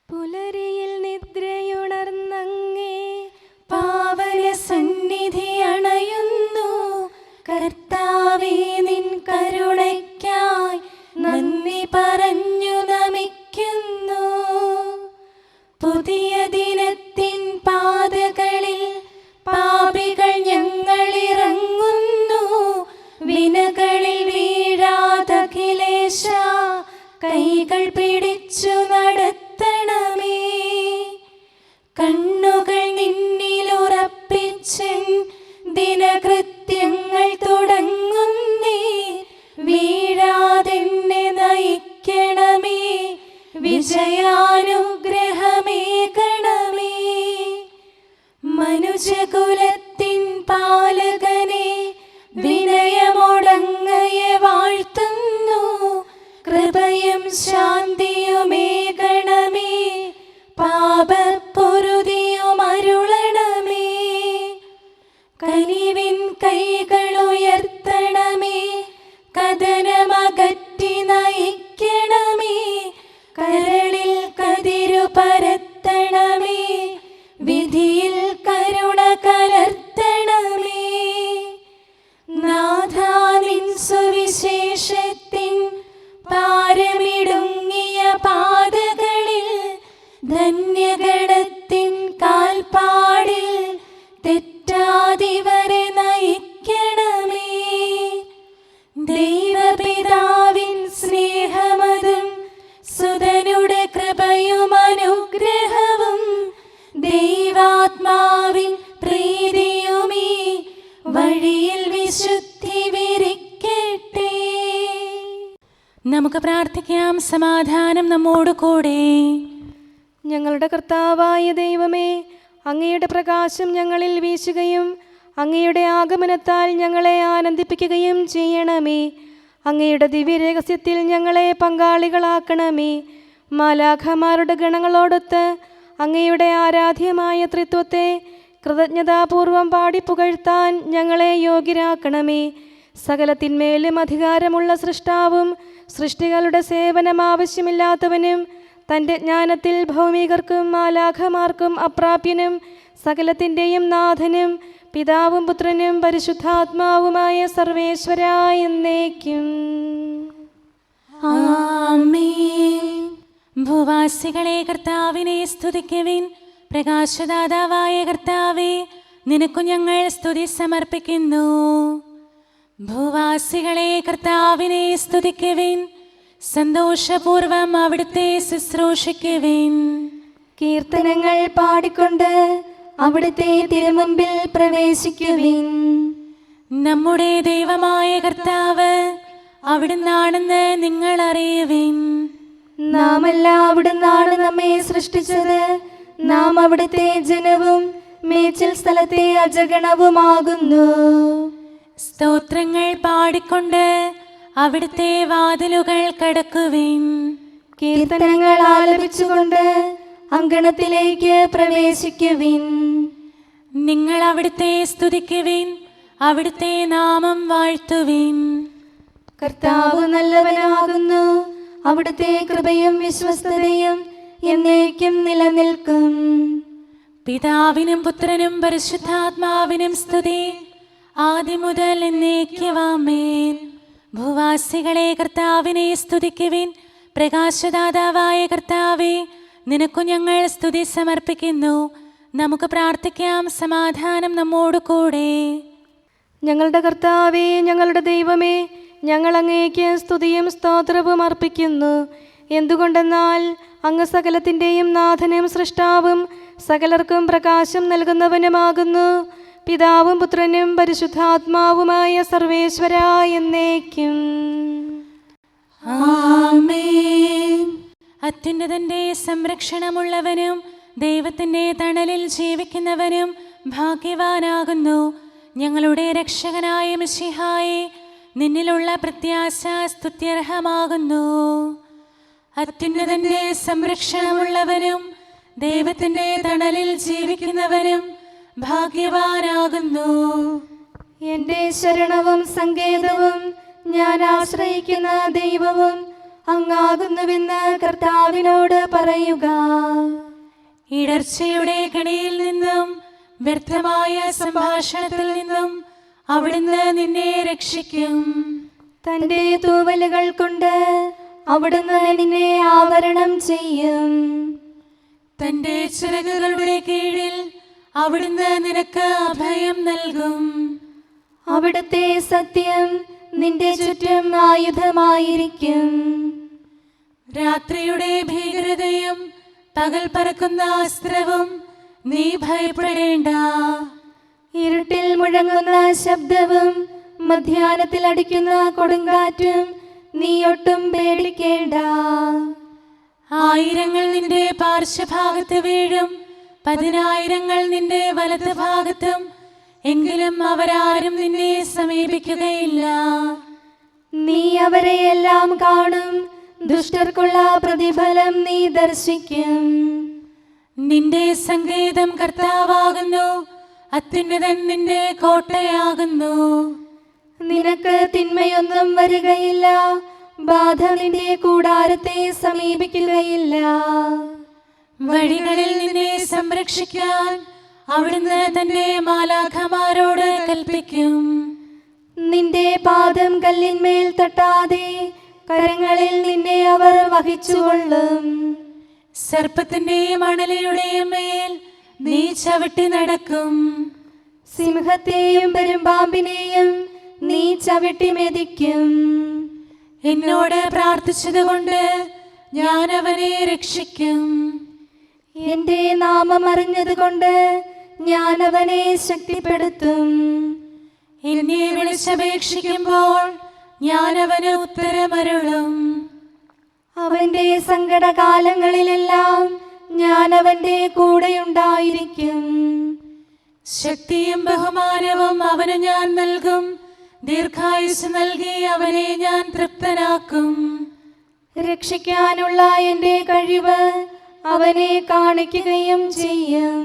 പുലരിയിൽ നിദ്രയുണർന്നങ്ങേ പാവന സന്നിധി അണയുന്നു. കർത്താവേ, നിൻ കരുണയ്ക്കായി നന്ദി പറഞ്ഞു നമിക്കുന്നു. പുതിയ ദിനത്തിൻ പാതകളിൽ പാപികൾ ഞങ്ങളിറങ്ങുന്നു. വിനകളിൽ വീഴാതഖിലേശ കൈകൾ പിടിച്ചു നടത്തണമേ. കണ്ണുകൾ നിന്നിലുറപ്പിച്ചൻ ദിനകൃത്യങ്ങൾ തുടങ്ങുന്നേ. വീഴാതെന്നെ നയിക്കണമേ, വിജയാനുഗ്രഹമേകണമേ. മനുജകുലത്തിൻ പാലകനെ വിനയമൊടങ്ങയെ വാഴ്ത്തുന്നു. കൃപയും ശാന്തിയുമേകണമേ, പാപപ്പൊറുതിയും അരുളണമേ. കനിവിൻ കൈകളുയർത്തണമേ, കഥനമകറ്റി നയിക്കണമേ. കരളിൽ കതിരു പരത്തണമേ, വിധിയിൽ കരുണ കലർത്തണമേ. നാഥാ, നിൻ സുവിശേഷത്തിൻ പാരമിടുങ്ങിയ പാതകളിൽ ധന്യഗണത്തിൻ കാൽപ്പാടിൽ തെറ്റാതിവരെ നയിക്കണമേ. ദൈവപിതാവിൻ സ്നേഹമതും സുതനുടെ കൃപയും അനുഗ്രഹവും ദൈവാത്മാവിൻ പ്രീതിയുമീ വഴിയിൽ വിശുദ്ധി വിരിക്കട്ടെ. നമുക്ക് പ്രാർത്ഥിക്കാം. സമാധാനം നമ്മോട് കൂടെ. ഞങ്ങളുടെ കർത്താവായ ദൈവമേ, അങ്ങയുടെ പ്രകാശം ഞങ്ങളിൽ വീശുകയും അങ്ങയുടെ ആഗമനത്താൽ ഞങ്ങളെ ആനന്ദിപ്പിക്കുകയും ചെയ്യണമേ. അങ്ങയുടെ ദിവ്യരഹസ്യത്തിൽ ഞങ്ങളെ പങ്കാളികളാക്കണമേ. മാലാഖമാരുടെ ഗണങ്ങളോടൊത്ത് അങ്ങയുടെ ആരാധ്യമായ ത്രിത്വത്തെ കൃതജ്ഞതാപൂർവം പാടിപ്പുകഴ്ത്താൻ ഞങ്ങളെ യോഗ്യരാക്കണമേ. സകലത്തിന്മേലും അധികാരമുള്ള സൃഷ്ടാവും സൃഷ്ടികളുടെ സേവനം ആവശ്യമില്ലാത്തവനും തൻ്റെ ജ്ഞാനത്തിൽ ഭൗമികർക്കും മാലാഖമാർക്കും അപ്രാപ്യനും സകലത്തിൻ്റെയും നാഥനും പിതാവും പുത്രനും പരിശുദ്ധാത്മാവുമായ സർവേശ്വരായ എന്നേക്കും ആമേൻ. ഭൂവാസികളെ കർത്താവിനെ സ്തുതിക്കുവിൻ. പ്രകാശദാതാവായ കർത്താവേ, നിനക്കു ഞങ്ങൾ സ്തുതി സമർപ്പിക്കുന്നു. ഭൂവാസികളെ കർത്താവിനെ സ്തുതിക്കുവിൻ. സന്തോഷപൂർവം അവിടുത്തെ ശുശ്രൂഷിക്കുവിൻ. കീർത്തനങ്ങൾ പാടിക്കൊണ്ട് അവിടുത്തെ തിരുമുമ്പിൽ പ്രവേശിക്കുവിൻ. നമ്മുടെ ദൈവമായ കർത്താവ് അവിടുന്നാണെന്ന് നിങ്ങൾ അറിയുവിൻ. നാമല്ല അവിടുന്നാണ് നമ്മെ സൃഷ്ടിച്ചത്. നാം അവിടുത്തെ ജനവും മേച്ചിൽ സ്ഥലത്തെ അജഗണവുമാകുന്നു. സ്തോത്രങ്ങൾ പാടിക്കൊണ്ട് അവിടുത്തെ വാതിലുകൾ കടക്കുവിൻ. കീർത്തനങ്ങൾ ആലപിച്ചുകൊണ്ട് അങ്കണത്തിലേക്ക് പ്രവേശിക്കുവിൻ. നിങ്ങൾ അവിടുത്തെ സ്തുതിക്കുവിൻ, അവിടുത്തെ നാമം വാഴ്ത്തുവിൻ. കർത്താവ് നല്ലവനാകുന്നു. അവിടുത്തെ കൃപയും വിശ്വസ്തതയും എന്നേക്കും നിലനിൽക്കും. പിതാവിനും പുത്രനും പരിശുദ്ധാത്മാവിനും സ്തുതി, ആദ്യം മുതൽ എന്നേക്കും ആമേൻ. ഭൂവാസികളെ കർത്താവിനെ സ്തുതിക്കുവിൻ. പ്രകാശദാതാവായ കർത്താവേ, നിനക്കു ഞങ്ങൾ സ്തുതി സമർപ്പിക്കുന്നു. നമുക്ക് പ്രാർത്ഥിക്കാം. സമാധാനം നമ്മോട് കൂടെ. ഞങ്ങളുടെ കർത്താവേ, ഞങ്ങളുടെ ദൈവമേ, ഞങ്ങൾ അങ്ങേക്ക് സ്തുതിയും സ്തോത്രവും അർപ്പിക്കുന്നു. എന്തുകൊണ്ടെന്നാൽ അങ്ങ് സകലത്തിൻ്റെയും നാഥനും സൃഷ്ടാവും സകലർക്കും പ്രകാശം നൽകുന്നവനുമാകുന്നു. പിതാവും പുത്രനും പരിശുദ്ധാത്മാവുമായ സർവേശ്വരായ എന്നേക്കും ആമേൻ. അത്യുന്നതന്റെ സംരക്ഷണമുള്ളവനും ദൈവത്തിൻ്റെ തണലിൽ ജീവിക്കുന്നവനും ഭാഗ്യവാനാകുന്നു. ഞങ്ങളുടെ രക്ഷകനായ മിശിഹായേ, നിന്നിലുള്ള പ്രത്യാശ സ്തുത്യർഹമാകുന്നു. അത്യുന്നതന്റെ സംരക്ഷണമുള്ളവനും ദൈവത്തിൻ്റെ തണലിൽ ജീവിക്കുന്നവനും ഭാഗ്യവാനാകുന്നു. എൻ്റെ ശരണവും സങ്കേതവും ഞാൻ ആശ്രയിക്കുന്ന ദൈവവും അങ്ങാകുന്നുവെന്ന് കർത്താവിനോട് പറയുക. ഇടർച്ചയുടെ കണിയിൽ നിന്നും വ്യർത്ഥമായ സംഭാഷണത്തിൽ നിന്നും അവിടുന്ന് നിന്നെ രക്ഷിക്കും. തന്റെ തൂവലുകൾ കൊണ്ട് അവിടുന്ന് നിന്നെ ആവരണം ചെയ്യും. തന്റെ ചിറകുകളുടെ കീഴിൽ അവിടുന്ന് നിനക്ക് അഭയം നൽകും. അവിടുത്തെ സത്യം നിന്റെ ചുറ്റും ആയുധമായിരിക്കും. രാത്രിയുടെ ഭീകരതയും പകൽ പറക്കുന്ന അസ്ത്രവും നീ ഭയപ്പെടേണ്ട. ഇരുട്ടിൽ മുഴങ്ങുന്ന ശബ്ദവും മധ്യാഹ്നത്തിൽ അടിക്കുന്ന കൊടുങ്കാറ്റും നീ ഒട്ടും പേടിക്കേണ്ട. ആയിരങ്ങൾ നിന്റെ പാർശ്വഭാഗത്ത് വീഴും, 10,000 നിന്റെ വലത് ഭാഗത്തും, എങ്കിലും അവരാരും നിന്നെ സമീപിക്കുകയില്ല. നീ അവരെയെല്ലാം കാണും, ദുഷ്ടർക്കുള്ള പ്രതിഫലം നീ ദർശിക്കും. നിന്റെ സങ്കേതം കർത്താവാകുന്നു, അത്യുന്നതൻ നിന്റെ കോട്ടയാകുന്നു. നിനക്ക് തിന്മയൊന്നും വരികയില്ല, ബാധ നിന്റെ കൂടാരത്തെ സമീപിക്കുകയില്ല. വഴികളിൽ നിന്നെ സംരക്ഷിക്കാൻ അവിടുന്ന് തന്റെ മാലാഖമാരോട് കൽപ്പിക്കും. നിന്റെ പാദം കല്ലിന്മേൽ തട്ടാതെ കരങ്ങളിൽ നിന്നെ അവർ വഹിച്ചുകൊള്ളും. സർപ്പത്തിന്റെയും അണലയുടെയും മേൽ നീ ചവിട്ടി നടക്കും. സിംഹത്തെയും പെരുമ്പാമ്പിനെയും നീ ചവിട്ടി മെതിക്കും. എന്നോട് പ്രാർത്ഥിച്ചതുകൊണ്ട് ഞാൻ അവനെ രക്ഷിക്കും. എന്റെ നാമം അറിഞ്ഞതുകൊണ്ട് ഞാൻ അവനെ ശക്തിപ്പെടുത്തും. എന്നെ വിളിച്ചപേക്ഷിക്കുമ്പോൾ ഞാൻ അവന് ഉത്തരമരുളും. അവന്റെ സങ്കടകാലങ്ങളിലെല്ലാം ഞാൻ അവന്റെ കൂടെയുണ്ടായിരിക്കും. ശക്തിയും ബഹുമാനവും അവന് ഞാൻ നൽകും. ദീർഘായുസ് നൽകി അവനെ ഞാൻ തൃപ്തനാക്കും. രക്ഷിക്കാനുള്ള എന്റെ കഴിവ് അവനെ കാണിക്കുകയും ചെയ്യും.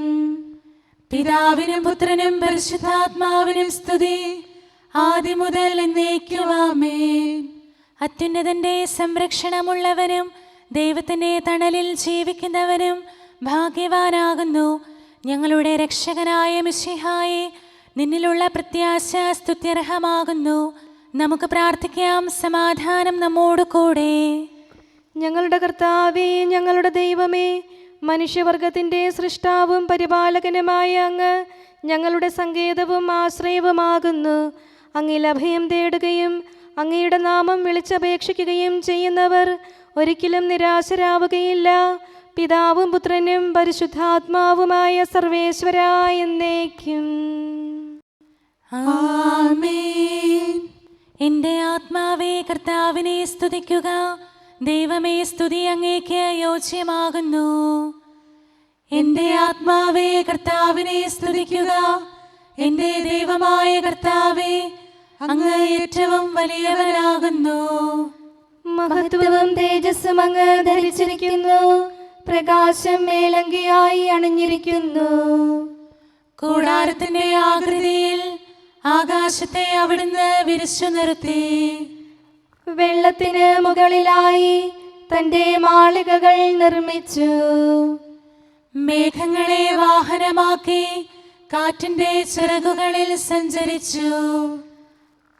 പിതാവിനും പുത്രനും പരിശുദ്ധാത്മാവിനും സ്തുതി, ആദ്യം മുതൽ എന്നേക്കും ആമേൻ. അത്യുന്നതന്റെ സംരക്ഷണമുള്ളവനും ദൈവത്തിന്റെ തണലിൽ ജീവിക്കുന്നവനും ഭാഗ്യവാനാകുന്നു ഞങ്ങളുടെ രക്ഷകനായ മിശിഹായെ. നിന്നിലുള്ള പ്രത്യാശ സ്തുത്യർഹമാകുന്നു. നമുക്ക് പ്രാർത്ഥിക്കാം. സമാധാനം നമ്മോട് കൂടെ. ഞങ്ങളുടെ കർത്താവേ, ഞങ്ങളുടെ ദൈവമേ, മനുഷ്യവർഗത്തിൻ്റെ സൃഷ്ടാവും പരിപാലകനുമായ അങ്ങ് ഞങ്ങളുടെ സങ്കേതവും ആശ്രയവുമാകുന്നു. അങ്ങിൽ അഭയം തേടുകയും അങ്ങയുടെ നാമം വിളിച്ചപേക്ഷിക്കുകയും ചെയ്യുന്നവർ ഒരിക്കലും നിരാശരാവുകയില്ല. പിതാവും പുത്രനും പരിശുദ്ധാത്മാവുമായ സർവേശ്വരായ എന്നേക്കും ആമേൻ. എൻ്റെ ആത്മാവേ കർത്താവിനെ സ്തുതിക്കുക. ദൈവമേ, സ്തുതി അങ്ങേക്ക് യോജ്യമാകുന്നു. എൻ്റെ ആത്മാവേ കർത്താവിനെ സ്തുതിക്കുക. എൻ്റെ ദൈവമായ കർത്താവേ, അങ്ങ് ഏറ്റവും വലിയവനാകുന്നു. മഹത്വവും തേജസ്സും അങ്ങ് ധരിച്ചിരിക്കുന്നു. പ്രകാശം മേലങ്കിയായി അണിഞ്ഞിരിക്കുന്നു. കൂടാരത്തിന്റെ ആകൃതിയിൽ ആകാശത്തെ അവിടുന്ന് വിരിച്ചു നിർത്തി. വെള്ളത്തിന് മുകളിലായി തന്റെ മാളികകൾ നിർമ്മിച്ചു. മേഘങ്ങളെ വാഹനമാക്കി കാറ്റിന്റെ ചിറകുകളിൽ സഞ്ചരിച്ചു.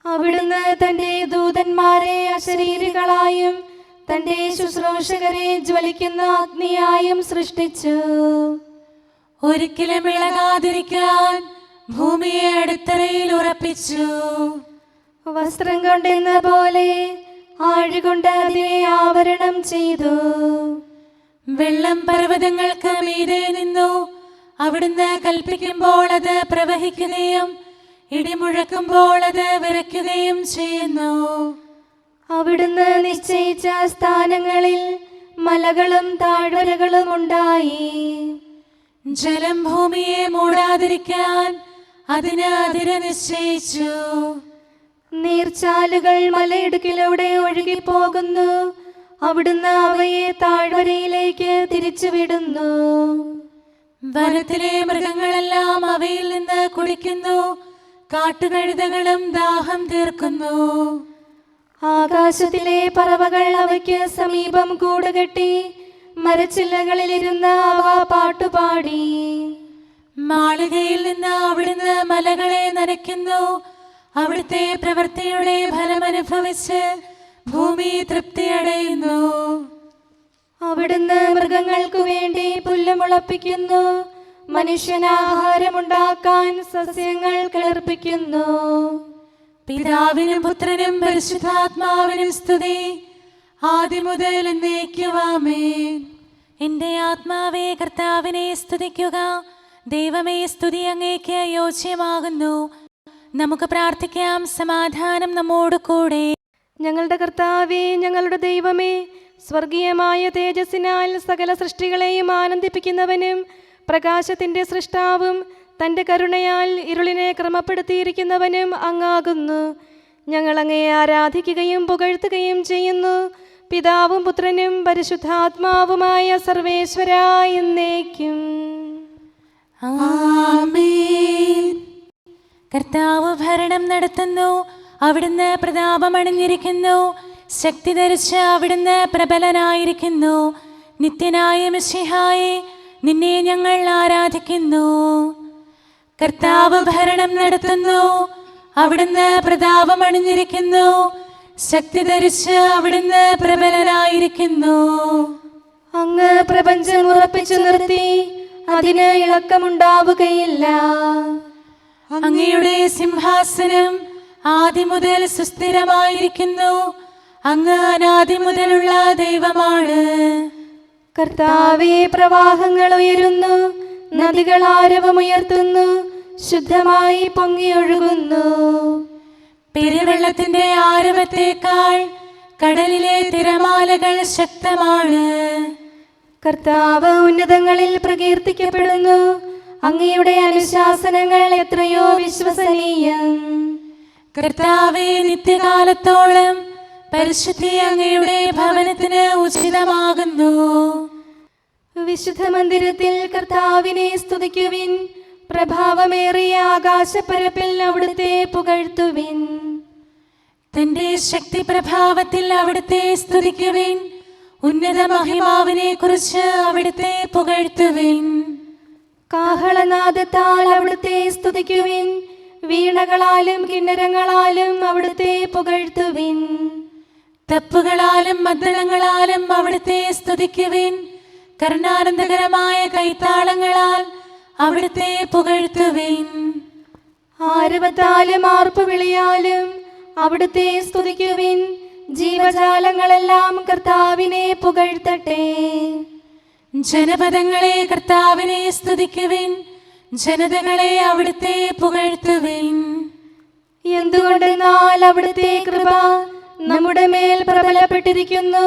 അവിടുന്ന് തന്റെ ദൂതന്മാരെ അശരീരികളായും തന്റെ ശുശ്രൂഷകരെ ജ്വലിക്കുന്ന അഗ്നിയായും സൃഷ്ടിച്ചു. ഒരിക്കലും ഇളകാതിരിക്കാൻ ഭൂമിയെ അടിത്തറയിൽ ഉറപ്പിച്ചു. വസ്ത്രം കൊണ്ടെന്ന പോലെ ആഴികൊണ്ട് അതിനെ ആവരണം ചെയ്തു. വെള്ളം പർവ്വതങ്ങൾക്ക് മീതെ നിന്നു. അവിടുന്ന് കൽപ്പിക്കുമ്പോൾ അത് പ്രവഹിക്കുകയും ഇടിമുഴക്കുമ്പോൾ അത് വിറയ്ക്കുകയും ചെയ്യുന്നു. അവിടുന്ന് നിശ്ചയിച്ച സ്ഥാനങ്ങളിൽ മലകളും താഴ്വരകളും ഉണ്ടായി. ജലം ഭൂമിയെ മൂടാതിരിക്കാൻ അതിന് അതിര് നിശ്ചയിച്ചു. നീർച്ചാലുകൾ മലയിടുക്കിലൂടെ ഒഴുകിപ്പോകുന്നു. അവിടുന്ന് അവയെ താഴ്വരയിലേക്ക് തിരിച്ചുവിടുന്നു. വനത്തിലെ മൃഗങ്ങളെല്ലാം അവയിൽ നിന്ന് കുടിക്കുന്നു. കാട്ടുകഴുതകളും ദാഹം തീർക്കുന്നു. ആകാശത്തിലെ പറവകൾ അവയ്ക്ക് സമീപം കൂടുകെട്ടി മരച്ചില്ലകളിലിരുന്ന് അവ പാട്ടുപാടി. മാളികയിൽ നിന്ന് അവിടുന്ന് മലകളെ നനയ്ക്കുന്നു. അവിടുത്തെ പ്രവൃത്തിയുടെ ഫലമനുഭവിച്ച് ഭൂമി തൃപ്തിയടയുന്നു. അവിടുന്ന് മൃഗങ്ങൾക്കു വേണ്ടി പുല്ല് മുളപ്പിക്കുന്നു. മനുഷ്യനാഹാരമുണ്ടാക്കാൻ സസ്യങ്ങൾ കിളിർപ്പിക്കുന്നു. പിതാവിനും പുത്രനും പരിശുദ്ധാത്മാവിനും സ്തുതി, ആദ്യം മുതൽ എന്നേക്കും ആമേൻ. എൻ്റെ ആത്മാവേ കർത്താവിനെ സ്തുതിക്കുക. ദൈവമേ, സ്തുതി അങ്ങേക്ക് യോജ്യമാകുന്നു. നമുക്ക് പ്രാർത്ഥിക്കാം. സമാധാനം നമ്മോട് കൂടെ. ഞങ്ങളുടെ കർത്താവേ, ഞങ്ങളുടെ ദൈവമേ, സ്വർഗീയമായ തേജസ്സിനാൽ സകല സൃഷ്ടികളെയും ആനന്ദിപ്പിക്കുന്നവനും പ്രകാശത്തിൻ്റെ സൃഷ്ടാവും തൻ്റെ കരുണയാൽ ഇരുളിനെ ക്രമപ്പെടുത്തിയിരിക്കുന്നവനും അങ്ങാകുന്നു. ഞങ്ങൾ അങ്ങയെ ആരാധിക്കുകയും പുകഴ്ത്തുകയും ചെയ്യുന്നു. പിതാവും പുത്രനും പരിശുദ്ധാത്മാവുമായ സർവേശ്വരാ എന്നേക്കും ആമേൻ. കർത്താവ് ഭരണം നടത്തുന്നു. അവിടുന്ന് പ്രതാപമണിഞ്ഞിരിക്കുന്നു. ശക്തി ധരിച്ച് അവിടുന്ന് പ്രബലനായിരിക്കുന്നു. നിത്യനായ മിശിഹായെ, നിന്നെ ഞങ്ങൾ ആരാധിക്കുന്നു. കർത്താവ് ഭരണം നടത്തുന്നു. അവിടുന്ന് പ്രതാപമണിഞ്ഞിരിക്കുന്നു. ശക്തി ധരിച്ച് അവിടുന്ന് പ്രബലനായിരിക്കുന്നു. അങ്ങ് പ്രപഞ്ചം ഉറപ്പിച്ചു നിർത്തി, അതിന് ഇളക്കമുണ്ടാവുകയില്ല. അങ്ങയുടെ സിംഹാസനം ആദ്യം മുതൽ സുസ്ഥിരമായിരിക്കുന്നു. അങ്ങ് അനാദി മുതലുള്ള ദൈവമാണ്. കർത്താവേ, പ്രവാഹങ്ങൾ ഉയരുന്നു, നദികൾ ആരവമുയർത്തുന്നു, ശുദ്ധമായി പൊങ്ങിയൊഴുകുന്നു. പെരുവെള്ളത്തിന്റെ ആരവത്തേക്കാൾ കടലിലെ തിരമാലകൾ ശക്തമാണ്. കർത്താവ് ഉന്നതങ്ങളിൽ പ്രകീർത്തിക്കപ്പെടുന്നു. അങ്ങയുടെ അനുശാസനങ്ങൾ എത്രയോ വിശ്വസനീയം. കർത്താവേ, നിത്യകാലത്തോളം പരിശുദ്ധി അങ്ങയുടെ ഭവനത്തിന് ഉചിതമാകുന്നു. വിശുദ്ധ മന്ദിരത്തിൽ കർത്താവിനെ സ്തുതിക്കുവിൻ. പ്രഭാവമേറിയ ആകാശപ്പരപ്പിൽ അവിടുത്തെ പുകഴ്ത്തുവിൻ. തന്റെ ശക്തി പ്രഭാവത്തിൽ അവിടുത്തെ സ്തുതിക്കുവിൻ. ഉന്നത മഹിമാവിനെ കുറിച്ച് അവിടുത്തെ പുകഴ്ത്തുവിൻ. കാഹളനാദത്താൽ അവിടുത്തെ സ്തുതിക്കുവിൻ. വീണകളാലും കിന്നരങ്ങളാലും അവിടുത്തെ പുകഴ്ത്തുവിൻ. തപ്പുകളാലും മദ്ദളങ്ങളാലും അവിടുത്തെ സ്തുതിക്കുവിൻ. കരുണാനന്ദകരമായ കൈത്താളങ്ങളാൽ അവിടുത്തെ പുകഴ്ത്തുവിൻ. ആരവത്താലും ആർപ്പുവിളിയാലും അവിടുത്തെ സ്തുതിക്കുവിൻ. ജീവജാലങ്ങളെല്ലാം കർത്താവിനെ പുകഴ്ത്തട്ടെ. ജനപദങ്ങളെ കർത്താവിനെ സ്തുതിക്കുവിൻ. ജനതകളെ അവിടുത്തെ പുകഴ്ത്തുവിൻ. എന്തുകൊണ്ടെന്നാൽ അവിടുത്തെ കൃപ നമ്മുടെ മേൽ പ്രബലപ്പെട്ടിരിക്കുന്നു.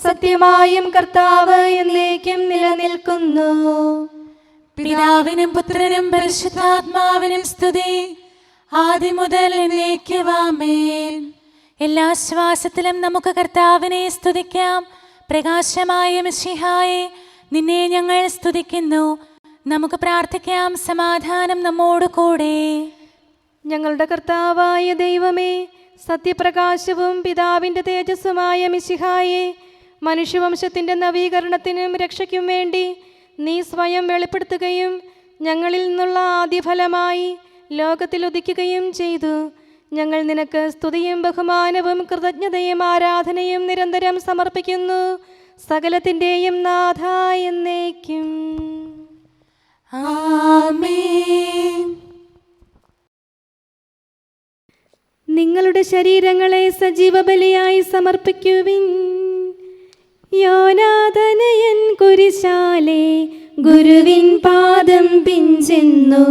സത്യമായും കർത്താവ് എന്നേക്കും നിലനിൽക്കുന്നു. പിതാവിനും പുത്രനും പരിശുദ്ധാത്മാവിനും സ്തുതി, ആദ്യം മുതൽ എന്നേക്കും ആമേൻ. എല്ലാ ശ്വാസത്തിലും നമുക്ക് കർത്താവിനെ സ്തുതിക്കാം. പ്രകാശമായ മിശിഹായെ, നിന്നെ ഞങ്ങൾ സ്തുതിക്കുന്നു. നമുക്ക് പ്രാർത്ഥിക്കാം. സമാധാനം നമ്മോട് കൂടെ. ഞങ്ങളുടെ കർത്താവായ ദൈവമേ, സത്യപ്രകാശവും പിതാവിൻ്റെ തേജസ്സുമായ മിശിഹായെ, മനുഷ്യവംശത്തിൻ്റെ നവീകരണത്തിനും രക്ഷയ്ക്കും വേണ്ടി നീ സ്വയം വെളിപ്പെടുത്തുകയും ഞങ്ങളിൽ നിന്നുള്ള ആദ്യഫലമായി ലോകത്തിൽ ഉദിക്കുകയും ചെയ്തു. ഞങ്ങൾ നിനക്ക് സ്തുതിയും ബഹുമാനവും കൃതജ്ഞതയും ആരാധനയും നിരന്തരം സമർപ്പിക്കുന്നു. സകലത്തിൻ്റെയും നാഥ എന്നേക്കും ആമേൻ. നിങ്ങളുടെ ശരീരങ്ങളെ സജീവ ബലിയായി സമർപ്പിക്കുവിൻ. യോനാഥനയൻ കുരിശാലെ ഗുരുവിൻ പാദം പിഞ്ചെന്നു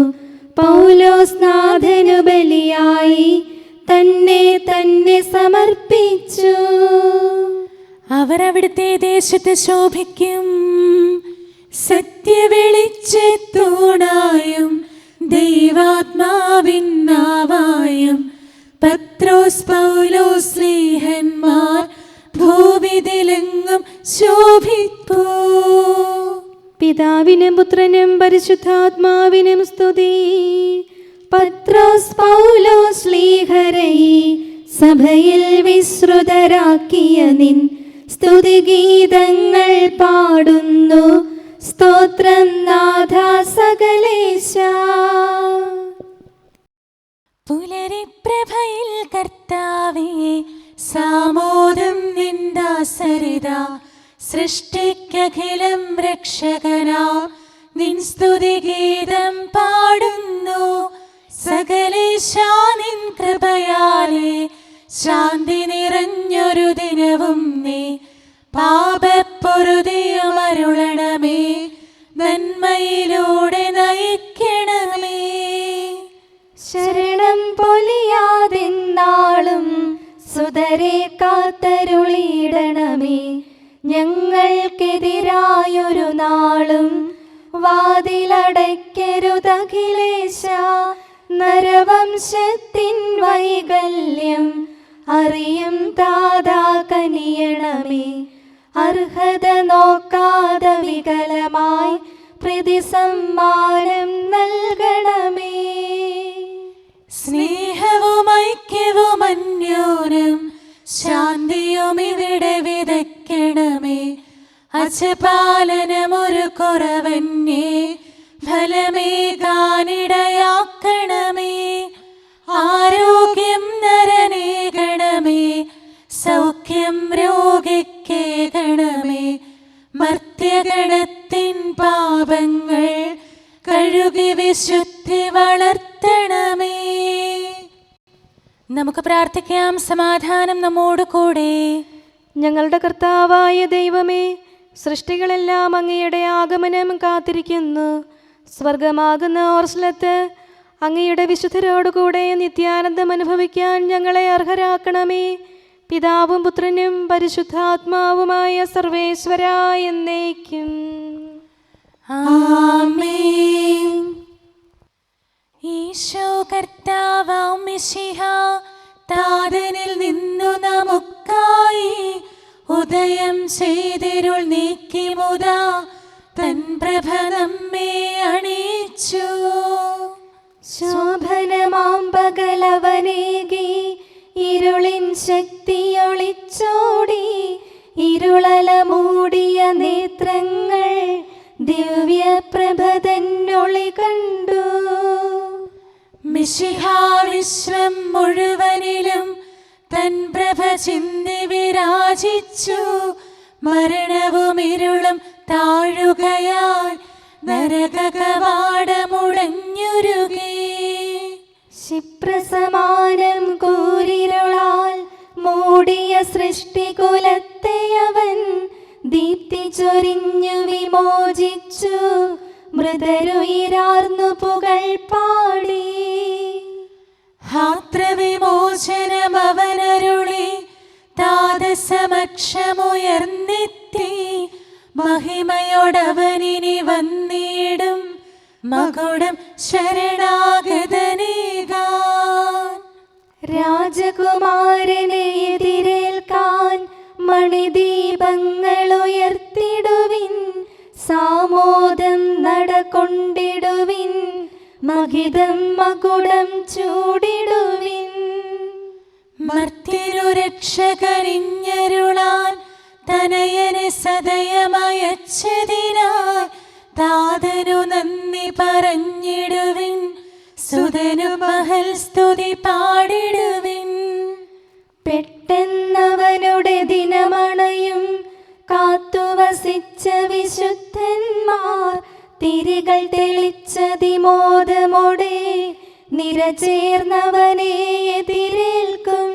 പൗലോസ് നാഥനു ബലിയായി തന്നെ സമർപ്പിച്ചു. അവർ അവിടുത്തെ ദേശത്ത് ശോഭിക്കും. സത്യവെളിച്ചത്തൂണായും ദൈവാത്മാവിൻ നാവായും പത്രോസ് പൗലോസ് സ്ലീഹന്മാർ ഭൂവിതിലെങ്ങും ശോഭിപ്പൂ. പിതാവിനും പുത്രനും പരിശുദ്ധാത്മാവിനും സ്തുതി. പത്രോസ് പൗലോസ് സ്ലീഹരൈ സഭയിൽ വിശ്രുതരാക്കിയ നിൻ സ്തുതിഗീതങ്ങൾ പാടുന്നു. സ്തോത്രം നാഥ സകലേശ. പുലരിപ്രഭയിൽ കർത്താവേ സാമോദം നിന്ദാസരിത. സൃഷ്ടിക്കഖിലം രക്ഷകനാ നിൻ സ്തുതിഗീതം പാടുന്നു. സകലേശാ നിൻ കൃപയാലേ ശാന്തി നിറഞ്ഞൊരു ദിനവും നീ. പാപപ്പൊറുതിയുമരുളണമേ, നന്മയിലൂടെ നയിക്കണമേ. ശരണം പൊലിയാതെന്നാളും സുതരെ കാത്തരുളിയിടണമേ. ഞങ്ങൾക്കെതിരായൊരു നാളും വാതിലടയ്ക്കരുതഖിലേശ. നരവംശത്തിൻ വൈകല്യം അറിയും താതാ കനിയണമേ. അർഹത നോക്കാതെ വികലമായി പ്രതിസമ്മാനം നൽകണമേ. സ്നേഹവും ഐക്യവും അന്യോന്യം ശാന്തിയും ഇവിടെ വിതയ്ക്കണമേ. അജപാലനമൊരു കുറവന്യേ ഫലമേകാനിടയാക്കണമേ. ആരോഗ്യം നരനേകണമേ, സൗഖ്യം രോഗിക്കേകണമേ. മർത്യഗണത്തിൻ പാപങ്ങൾ കഴുകി വിശുദ്ധി വളർത്തണമേ. നമുക്ക് പ്രാർത്ഥിക്കാം. സമാധാനം നമ്മോട് കൂടെ. ഞങ്ങളുടെ കർത്താവായ ദൈവമേ, സൃഷ്ടികളെല്ലാം അങ്ങയുടെ ആഗമനം കാത്തിരിക്കുന്നു. സ്വർഗമാകുന്ന ഓർസ്ലത്ത് അങ്ങയുടെ വിശുദ്ധരോടുകൂടെ നിത്യാനന്ദം അനുഭവിക്കാൻ ഞങ്ങളെ അർഹരാക്കണമേ. പിതാവും പുത്രനും പരിശുദ്ധാത്മാവുമായ സർവേശ്വര എന്നേക്കും. ആമേൻ. ഈശോ കർത്താവാം മിശിഹ താതനിൽ നിന്നു നമുക്കായി ഉദയം ചെയ്തിരുൾ നീക്കി മുതാ തൻ പ്രഭ നമ്മെ അണിയിച്ചു. ശോഭനമാം പകലവനേകി ഇരുളിൻ ശക്തിയൊളിച്ചോടി. ഇരുളല മൂടിയ നേത്രങ്ങൾ ദിവ്യപ്രഭ തന്നൊളി കണ്ടു. മിശിഹാ വിശ്വം മുഴുവനിലും തൻ പ്രഭ ചിന്തി വിരാജിച്ചു. മരണവും ഇരുളും താഴുകയാൽ നരകകവാടമുടഞ്ഞുരുകി. ക്ഷിപ്രസമാനം കൂരിരുളാൽ മൂടിയ സൃഷ്ടികുലത്തെ അവൻ ദീപ്തി ചൊരിഞ്ഞു വിമോചിച്ചു. മൃതരുയിരാർന്നു പുകൾ പാടി. ഹാത്രവിമോചനം അവനരുളി താതസമക്ഷമുയർന്നെത്തി. മഹിമയോടവനിനി വന്നിടും മകുടം ശരണാഗതനേകാൻ. രാജകുമാരനെ എതിരേൽക്കാൻ മണിദീപങ്ങൾ ഉയർത്തിടുവിൻ. സാമോദം നടകൊണ്ടിടുവിൻ. മഹിതം മകുടം ചൂടിടുവിൻ. മർത്യരു രക്ഷകരിഞ്ഞരുളാൻ തനയനെ സദയമയച്ചതിനായി താതനു നന്ദി പറഞ്ഞിടുവിൻ. സുതനു മഹൽ സ്തുതി പാടിടുവിൻ. പെട്ടെന്നവനുടെ ദിനമണയും കാത്തുവസിച്ച വിശുദ്ധന്മാർ തിരികൾ തെളിച്ചതിമോദമോടെ നിരചേർന്നവനെ എതിരേൽക്കും.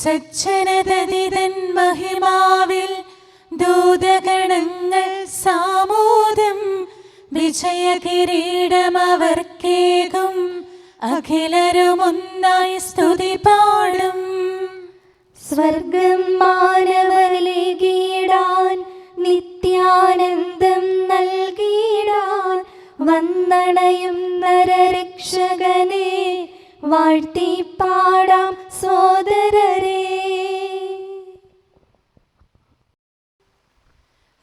സജ്ജനതതിതൻ മഹിമാവിൽ ദൂതഗണങ്ങൾ സാമോദം. വിജയകിരീടമവർക്കേകും അഖിലരുമൊന്നായി സ്തുതി പാടും. സ്വർഗം മാനവരിലേകിടാൻ നിത്യാനന്ദം നൽകിടാൻ വന്നണയും നരരക്ഷകനെ വാഴ്ത്തി പാടാം സോദരരെ.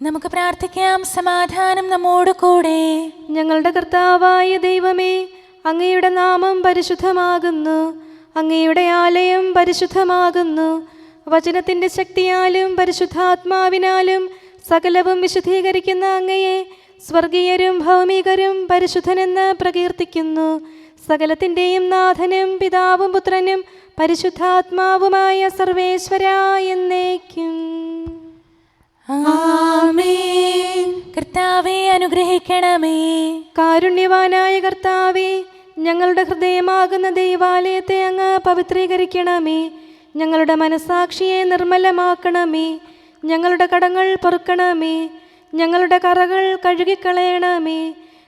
നമുക്ക് പ്രാർത്ഥിക്കാം. സമാധാനം നമ്മോട് കൂടെ. ഞങ്ങളുടെ കർത്താവായ ദൈവമേ, അങ്ങയുടെ നാമം പരിശുദ്ധമാകുന്നു. അങ്ങയുടെ ആലയം പരിശുദ്ധമാകുന്നു. വചനത്തിൻ്റെ ശക്തിയാലും പരിശുദ്ധാത്മാവിനാലും സകലവും വിശുദ്ധീകരിക്കുന്ന അങ്ങയെ സ്വർഗീയരും ഭൗമികരും പരിശുദ്ധനെന്ന് പ്രകീർത്തിക്കുന്നു. സകലത്തിൻ്റെയും നാഥനും പിതാവും പുത്രനും പരിശുദ്ധാത്മാവുമായ സർവേശ്വരാ എന്നേക്കും. ആമേൻ. കർത്താവേ അനുഗ്രഹിക്കണമേ. കാരുണ്യവാനായ കർത്താവേ, ഞങ്ങളുടെ ഹൃദയമാകുന്ന ദൈവാലയത്തെ അങ്ങ് പവിത്രീകരിക്കണമേ. ഞങ്ങളുടെ മനസാക്ഷിയെ നിർമ്മലമാക്കണമേ. ഞങ്ങളുടെ കടങ്ങൾ പൊറുക്കണമേ. ഞങ്ങളുടെ കറകൾ കഴുകിക്കളയണമേ.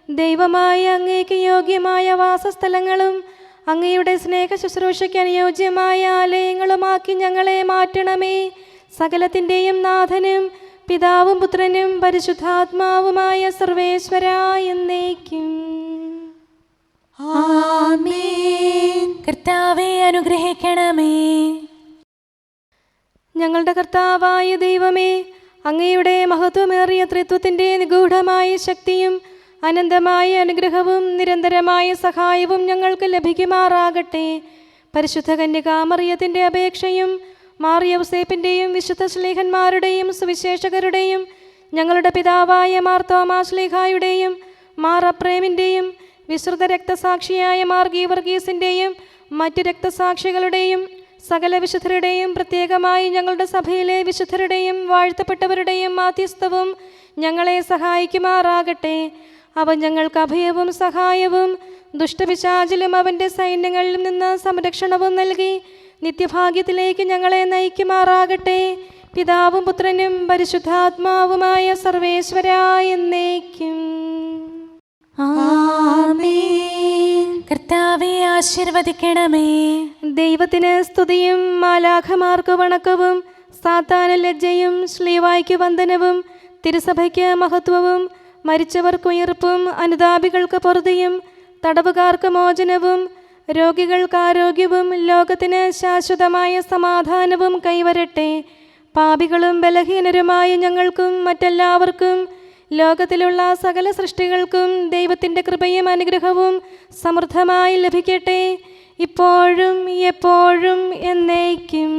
ദൈവമായ അങ്ങേക്ക് യോഗ്യമായ വാസസ്ഥലങ്ങളും അങ്ങയുടെ സ്നേഹ ശുശ്രൂഷയ്ക്ക് അനുയോജ്യമായ ആലയങ്ങളുമാക്കി ഞങ്ങളെ മാറ്റണമേ. സകലത്തിൻ്റെയും നാഥനും പിതാവും പുത്രനും പരിശുദ്ധാത്മാവുമായ സർവേശ്വരാ എന്നേക്കും. ആമേൻ. കർത്താവേ അനുഗ്രഹിക്കണമേ. ഞങ്ങളുടെ കർത്താവായ ദൈവമേ, അങ്ങയുടെ മഹത്വമേറിയ ത്രിത്വത്തിൻ്റെ നിഗൂഢമായ ശക്തിയും അനന്തമായ അനുഗ്രഹവും നിരന്തരമായ സഹായവും ഞങ്ങൾക്ക് ലഭിക്കുമാറാകട്ടെ. പരിശുദ്ധ കന്യകാമറിയത്തിൻ്റെ അപേക്ഷയും മാറിയൗസേപ്പിൻ്റെയും വിശുദ്ധ ശ്ലീഹന്മാരുടെയും സുവിശേഷകരുടെയും ഞങ്ങളുടെ പിതാവായ മാർ തോമാ ശ്ലീഹായുടെയും മാർ അപ്രേമിൻ്റെയും വിശ്രുത രക്തസാക്ഷിയായ മാർ ഗീവർഗീസിൻ്റെയും മറ്റു രക്തസാക്ഷികളുടെയും സകല വിശുദ്ധരുടെയും പ്രത്യേകമായി ഞങ്ങളുടെ സഭയിലെ വിശുദ്ധരുടെയും വാഴ്ത്തപ്പെട്ടവരുടെയും മാധ്യസ്ഥവും ഞങ്ങളെ സഹായിക്കുമാറാകട്ടെ. അവൻ ഞങ്ങൾക്ക് അഭയവും സഹായവും ദുഷ്ടപിശാചിലും അവൻ്റെ സൈന്യങ്ങളിൽ നിന്ന് സംരക്ഷണവും നൽകി നിത്യഭാഗ്യത്തിലേക്ക് ഞങ്ങളെ നയിക്കുമാറാകട്ടെ. പിതാവും പുത്രനും പരിശുദ്ധാത്മാവുമായ സർവേശ്വരാ എന്നേക്കും. ആമേൻ. കർത്താവേ ആശീർവദിക്കണമേ. ദൈവത്തിന് സ്തുതിയും മാലാഖമാർക്ക് വണക്കവും സാത്താന് ലജ്ജയും ശ്ലീവായ്ക്ക് വന്ദനവും തിരുസഭയ്ക്ക് മഹത്വവും മരിച്ചവർക്ക് ഉയർപ്പും അനുതാപികൾക്ക് പൊറുതിയും തടവുകാർക്ക് മോചനവും രോഗികൾക്ക് ആരോഗ്യവും ലോകത്തിന് ശാശ്വതമായ സമാധാനവും കൈവരട്ടെ. പാപികളും ബലഹീനരുമായ ഞങ്ങൾക്കും മറ്റെല്ലാവർക്കും ലോകത്തിലുള്ള സകല സൃഷ്ടികൾക്കും ദൈവത്തിൻ്റെ കൃപയും അനുഗ്രഹവും സമൃദ്ധമായി ലഭിക്കട്ടെ, ഇപ്പോഴും എപ്പോഴും എന്നേക്കും.